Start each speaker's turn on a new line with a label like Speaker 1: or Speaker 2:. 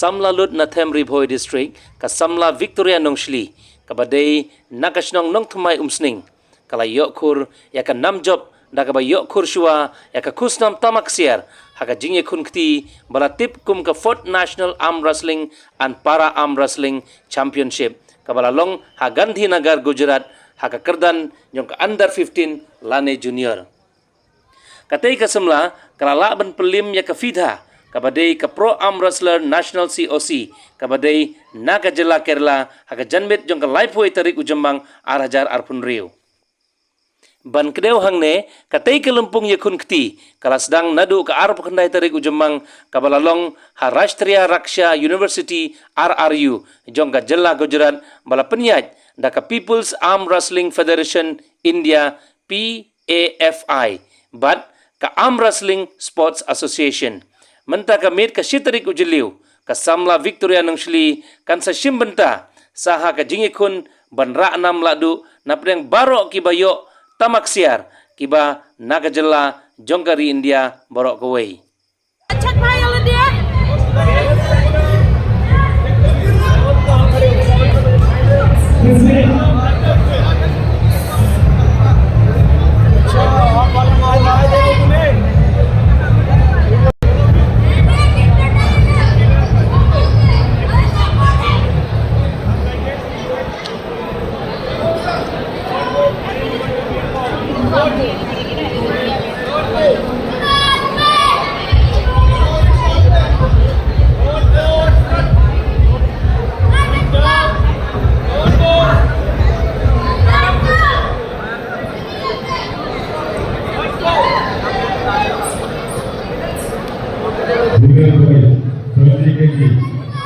Speaker 1: Samla Lut na Themri Bhoi District, ka Samla Victoria Nongshli, ka badai nakasnong nong thumai umsning, kala yokur ya ka namjob da ka ba yokur shua ya ka kusnam tamak siar, haka jingye kun kti bala tip kum ka 4th National Arm Wrestling and Para Arm Wrestling Championship, ka bala long ha Gandhinagar Gujarat, haka kerdan yung ka under 15 lane junior. Katay ka semla kala laban pelim ya ka fidha, kabadai ka Pro Arm Wrestler National COC, kabadai naga jela Kerala, haka janbet jong ka lifeway tarik ujambang arhajar arpun riu. Ban kedeu hangne, katay ka lumpung yakun kti, kala sedang nadu ka arp kendai tarik ujambang kabalalong ha Rashtriya Raksha University RRU, jong ka jela Gujarat, bala penyaj, da ka People's Arm Wrestling Federation India PAFI, bat ka Arm Wrestling Sports Association. Menta ka mit ka sitarik ujiliu, ka Samla Victoria Nongshli, kan sa shimbenta, saha ka jingikun, banra enam ladu, na pedang barok kiba yok, tamak siar, kiba nagajela, jongkari India, barok kawai.
Speaker 2: Cek bahaya lo dia.
Speaker 3: Terima kasih.